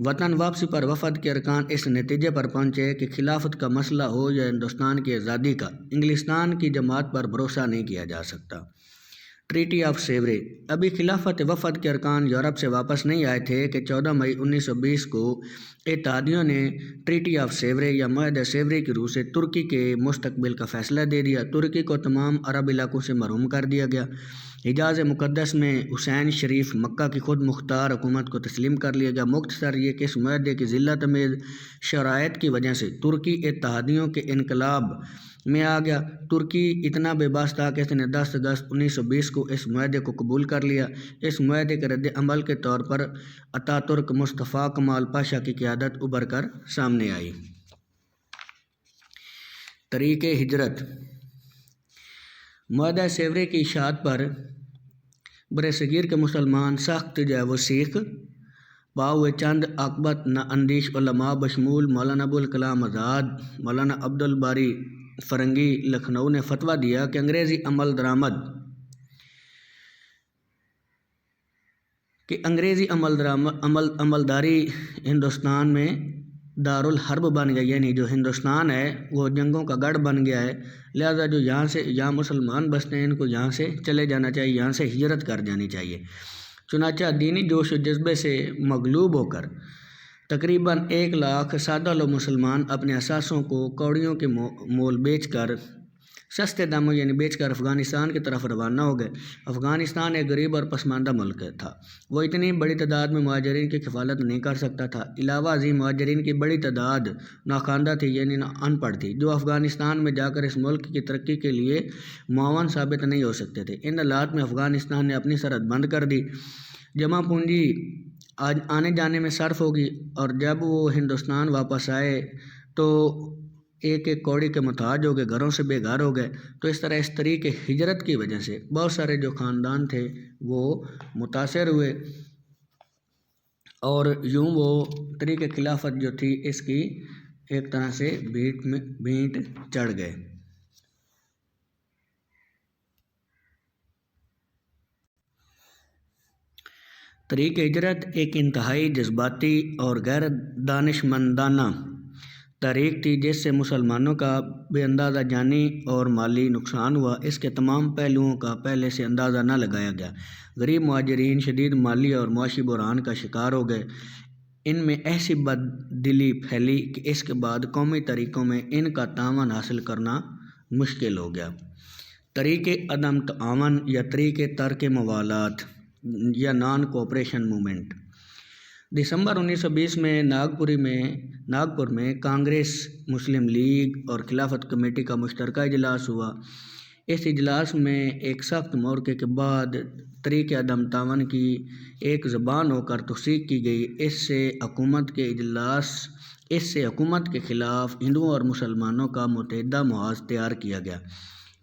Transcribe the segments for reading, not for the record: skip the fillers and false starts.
وطن واپسی پر وفد کے ارکان اس نتیجے پر پہنچے کہ خلافت کا مسئلہ ہو یا ہندوستان کی آزادی کا، انگلستان کی جماعت پر بھروسہ نہیں کیا جا سکتا۔ Treaty of Sevres. ابھی خلافت وفد کے ارکان یورپ سے واپس نہیں آئے تھے کہ 14 مئی 1920 کو اتحادیوں نے ٹریٹی آف سیوری یا معاہدہ سیوری کی روح سے ترکی کے مستقبل کا فیصلہ دے دیا۔ ترکی کو تمام عرب علاقوں سے محروم کر دیا گیا۔ حجاز مقدس میں حسین شریف مکہ کی خود مختار حکومت کو تسلیم کر لیا گیا۔ مختصر یہ کہ اس معاہدے کی ذلت آمیز شرائط کی وجہ سے ترکی اتحادیوں کے انقلاب میں آ گیا۔ ترکی اتنا بے باس تھا کہ اس نے 10 اگست 1920 کو اس معاہدے کو قبول کر لیا۔ اس معاہدے کے رد عمل کے طور پر اتاترک مصطفیٰ کمال پاشا کی قیادت ابھر کر سامنے آئی۔ طریق ہجرت۔ معاہدہ سیوری کی اشاعت پر برصغیر کے مسلمان سخت جو ہے وہ سیکھ پا ہوئے۔ چند عاقبت اندیش علماء بشمول مولانا ابوالکلام آزاد، مولانا عبدالباری فرنگی لکھنؤ نے فتویٰ دیا کہ انگریزی عملداری ہندوستان میں دارالحرب بن گئی، یعنی جو ہندوستان ہے وہ جنگوں کا گڑھ بن گیا ہے، لہذا جو یہاں مسلمان بستے ہیں ان کو یہاں سے چلے جانا چاہیے، یہاں سے ہجرت کر جانی چاہیے۔ چنانچہ دینی جوش و جذبے سے مغلوب ہو کر تقریباً 1 لاکھ سادہ لو مسلمان اپنے اثاثوں کو کوڑیوں کے مول بیچ کر سستے داموں یعنی بیچ کر افغانستان کی طرف روانہ ہو گئے۔ افغانستان ایک غریب اور پسماندہ ملک تھا، وہ اتنی بڑی تعداد میں مہاجرین کی کفالت نہیں کر سکتا تھا۔ علاوہ ازیں مہاجرین کی بڑی تعداد ناخواندہ تھی، یعنی ان پڑھ تھی، جو افغانستان میں جا کر اس ملک کی ترقی کے لیے معاون ثابت نہیں ہو سکتے تھے۔ ان حالات میں افغانستان نے اپنی سرحد بند کر دی، جمع پونجی آنے جانے میں صرف ہوگی، اور جب وہ ہندوستان واپس آئے تو ایک کوڑی کے محتاج ہو گئے، گھروں سے بے گھر ہو گئے۔ تو اس طرح اس طریق ہجرت کی وجہ سے بہت سارے جو خاندان تھے وہ متاثر ہوئے، اور یوں وہ طریق خلافت جو تھی اس کی ایک طرح سے بھینٹ چڑھ گئے۔ طریق ہجرت ایک انتہائی جذباتی اور غیر دانشمندانہ تحریک تھی، جس سے مسلمانوں کا بے اندازہ جانی اور مالی نقصان ہوا۔ اس کے تمام پہلوؤں کا پہلے سے اندازہ نہ لگایا گیا۔ غریب مہاجرین شدید مالی اور معاشی بحران کا شکار ہو گئے۔ ان میں ایسی بددلی پھیلی کہ اس کے بعد قومی طریقوں میں ان کا تعاون حاصل کرنا مشکل ہو گیا۔ طریق عدم تعاون یا طریق ترک موالات یا نان کوآپریشن موومنٹ۔ دسمبر 1920 میں ناگپور میں کانگریس، مسلم لیگ اور خلافت کمیٹی کا مشترکہ اجلاس ہوا۔ اس اجلاس میں ایک سخت موقعے کے بعد طریق عدم تعاون کی ایک زبان ہو کر توثیق کی گئی۔ اس سے حکومت کے خلاف ہندوؤں اور مسلمانوں کا متحدہ محاذ تیار کیا گیا۔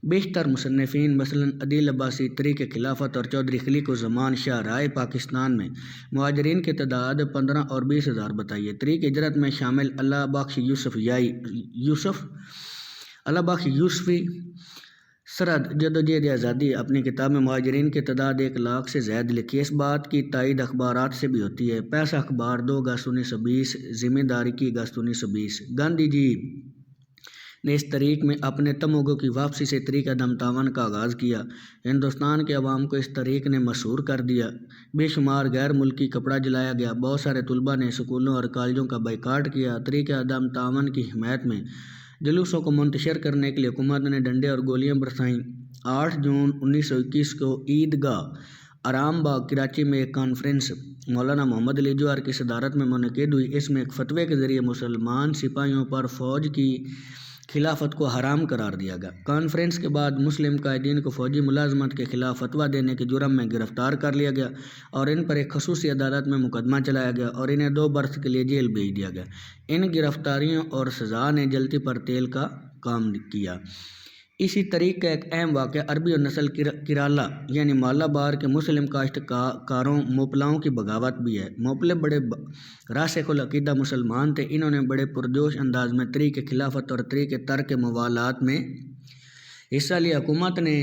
بیشتر مصنفین مثلاً عدیل عباسی طریق خلافت اور چودھری خلیق الزمان شاہ رائے پاکستان میں مہاجرین کی تعداد 15 اور 20 ہزار بتائی ہے۔ طریق ہجرت میں شامل اللہ بخش یوسفی سرحد جدوجہد آزادی اپنی کتاب میں مہاجرین کی تعداد 1 لاکھ سے زائد لکھی۔ اس بات کی تائید اخبارات سے بھی ہوتی ہے۔ پیسہ اخبار 2 اگست 1920، ذمہ داری 21 اگست 1920۔ گاندھی جی نے اس طریق میں اپنے تمغوں کی واپسی سے طریق عدم تعاون کا آغاز کیا۔ ہندوستان کے عوام کو اس طریق نے مسحور کر دیا۔ بے شمار غیر ملکی کپڑا جلایا گیا۔ بہت سارے طلباء نے سکولوں اور کالجوں کا بائیکاٹ کیا۔ طریق عدم تعاون کی حمایت میں جلوسوں کو منتشر کرنے کے لیے حکومت نے ڈنڈے اور گولیاں برسائیں۔ 8 جون 1921 کو عیدگاہ آرام باغ کراچی میں ایک کانفرنس مولانا محمد علی جوہر کی صدارت میں منعقد ہوئی۔ اس میں ایک فتوے کے ذریعے مسلمان سپاہیوں پر فوج کی خلافت کو حرام قرار دیا گیا۔ کانفرنس کے بعد مسلم قائدین کو فوجی ملازمت کے خلاف فتویٰ دینے کے جرم میں گرفتار کر لیا گیا اور ان پر ایک خصوصی عدالت میں مقدمہ چلایا گیا اور انہیں 2 برس کے لیے جیل بھیج دیا گیا۔ ان گرفتاریوں اور سزا نے جلتی پر تیل کا کام کیا۔ اسی طریق کا ایک اہم واقعہ عربی اور نسل کیرالہ یعنی مالابار کے مسلم کاشتکاروں موپلاؤں کی بغاوت بھی ہے۔ موپلے بڑے راسخ العقیدہ مسلمان تھے۔ انہوں نے بڑے پرجوش انداز میں طریق خلافت اور طریق ترک موالات میں حصہ لیا۔ حکومت نے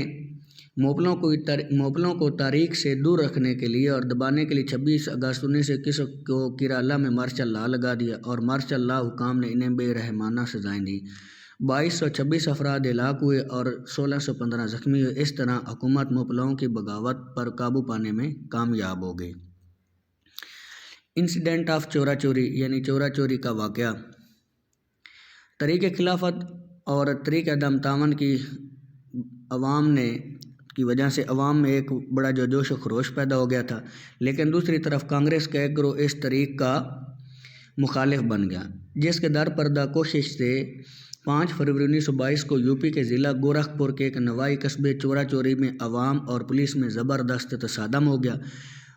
موپلوں کو تاریخ سے دور رکھنے کے لیے اور دبانے کے لیے 26 اگست 1921 کو کیرالہ میں مارشل لا لگا دیا اور مارشل لا حکام نے انہیں بے رحمانہ سزائیں دی۔ 2226 افراد ہلاک ہوئے اور 1615 زخمی ہوئے۔ اس طرح حکومت موپلوں کی بغاوت پر قابو پانے میں کامیاب ہو گئی۔ انسیڈنٹ آف چورا چوری یعنی چورا چوری کا واقعہ۔ تحریک خلافت اور تحریک عدم تعاون کی وجہ سے عوام میں ایک بڑا جوش و خروش پیدا ہو گیا تھا، لیکن دوسری طرف کانگریس کا ایک گروہ اس تحریک کا مخالف بن گیا، جس کے در پردہ کوشش سے 5 فروری 1922 کو یوپی کے ضلع گورکھپور کے ایک نوائی قصبے چورا چوری میں عوام اور پولیس میں زبردست تصادم ہو گیا۔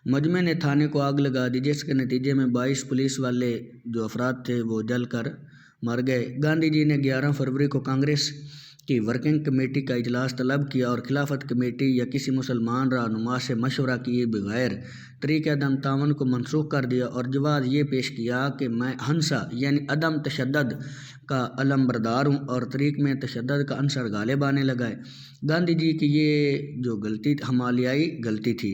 مجمع نے تھانے کو آگ لگا دی، جس کے نتیجے میں 22 پولیس والے جو افراد تھے وہ جل کر مر گئے۔ گاندھی جی نے 11 فروری کو کانگریس کی ورکنگ کمیٹی کا اجلاس طلب کیا اور خلافت کمیٹی یا کسی مسلمان رہنما سے مشورہ کیے بغیر تحریک عدم تعاون کو منسوخ کر دیا اور جواز یہ پیش کیا کہ میں ہنسا یعنی عدم تشدد کا علمبردار ہوں اور تحریک میں تشدد کا عنصر غالب آنے لگا ہے۔ گاندھی جی کی یہ جو غلطی حمالیائی غلطی تھی،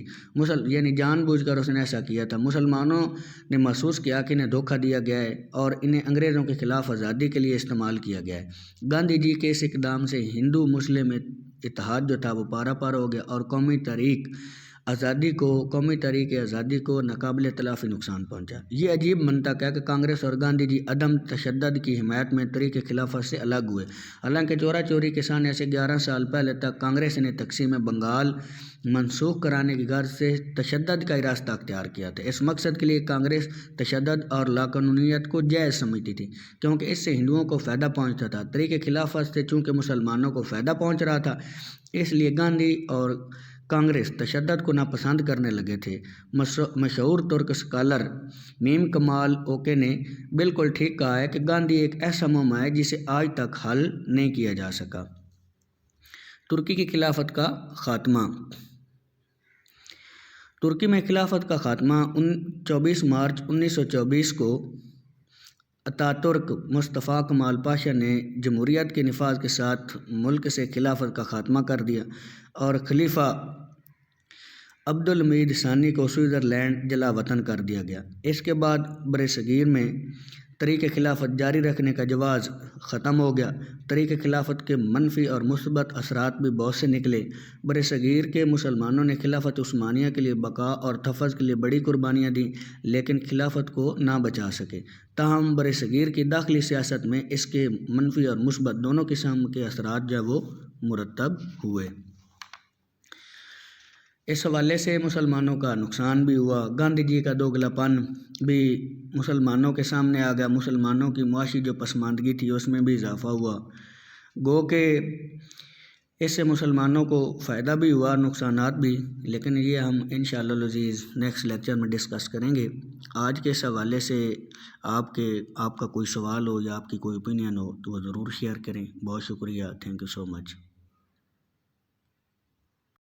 یعنی جان بوجھ کر اس نے ایسا کیا تھا۔ مسلمانوں نے محسوس کیا کہ انہیں دھوکہ دیا گیا ہے اور انہیں انگریزوں کے خلاف آزادی کے لیے استعمال کیا گیا ہے۔ گاندھی جی کے اس اقدام سے ہندو مسلم اتحاد جو تھا وہ پارا پار ہو گیا اور قومی تحریک آزادی کو ناقابل تلافی نقصان پہنچا۔ یہ عجیب منطق ہے کہ کانگریس اور گاندھی جی عدم تشدد کی حمایت میں تحریک خلافت سے الگ ہوئے، حالانکہ چورا چوری کے سانے سے 11 سال پہلے تک کانگریس نے تقسیم بنگال منسوخ کرانے کی غرض سے تشدد کا راستہ اختیار کیا تھا۔ اس مقصد کے لیے کانگریس تشدد اور لاقانونیت کو جائز سمجھتی تھی، کیونکہ اس سے ہندوؤں کو فائدہ پہنچتا تھا۔ تحریک خلافت سے چونکہ مسلمانوں کو فائدہ پہنچ رہا تھا، اس لیے گاندھی اور کانگریس تشدد کو ناپسند کرنے لگے تھے۔ مشہور ترک اسکالر میم کمال اوکے نے بالکل ٹھیک کہا ہے کہ گاندھی ایک ایسا معمہ ہے جسے آج تک حل نہیں کیا جا سکا۔ ترکی کی خلافت کا خاتمہ۔ ترکی میں خلافت کا خاتمہ 24 مارچ 1924 کو اتاترک مصطفیٰ کمال پاشا نے جمہوریت کے نفاذ کے ساتھ ملک سے خلافت کا خاتمہ کر دیا اور خلیفہ عبدالحمید ثانی کو سوئٹزرلینڈ جلا وطن کر دیا گیا۔ اس کے بعد برصغیر میں تحریک خلافت جاری رکھنے کا جواز ختم ہو گیا۔ تحریک خلافت کے منفی اور مثبت اثرات بھی بہت سے نکلے۔ برصغیر کے مسلمانوں نے خلافت عثمانیہ کے لیے بقا اور تحفظ کے لیے بڑی قربانیاں دیں، لیکن خلافت کو نہ بچا سکے۔ تاہم برصغیر کی داخلی سیاست میں اس کے منفی اور مثبت دونوں قسم کے اثرات جو وہ مرتب ہوئے۔ اس حوالے سے مسلمانوں کا نقصان بھی ہوا۔ گاندھی جی کا دوگلا پن بھی مسلمانوں کے سامنے آ گیا۔ مسلمانوں کی معاشی جو پسماندگی تھی اس میں بھی اضافہ ہوا، گو کہ اس سے مسلمانوں کو فائدہ بھی ہوا، نقصانات بھی، لیکن یہ ہم انشاءاللہ العزیز نیکسٹ لیکچر میں ڈسکس کریں گے۔ آج کے اس حوالے سے آپ کا کوئی سوال ہو یا آپ کی کوئی اوپینین ہو تو وہ ضرور شیئر کریں۔ بہت شکریہ، تھینک یو سو مچ۔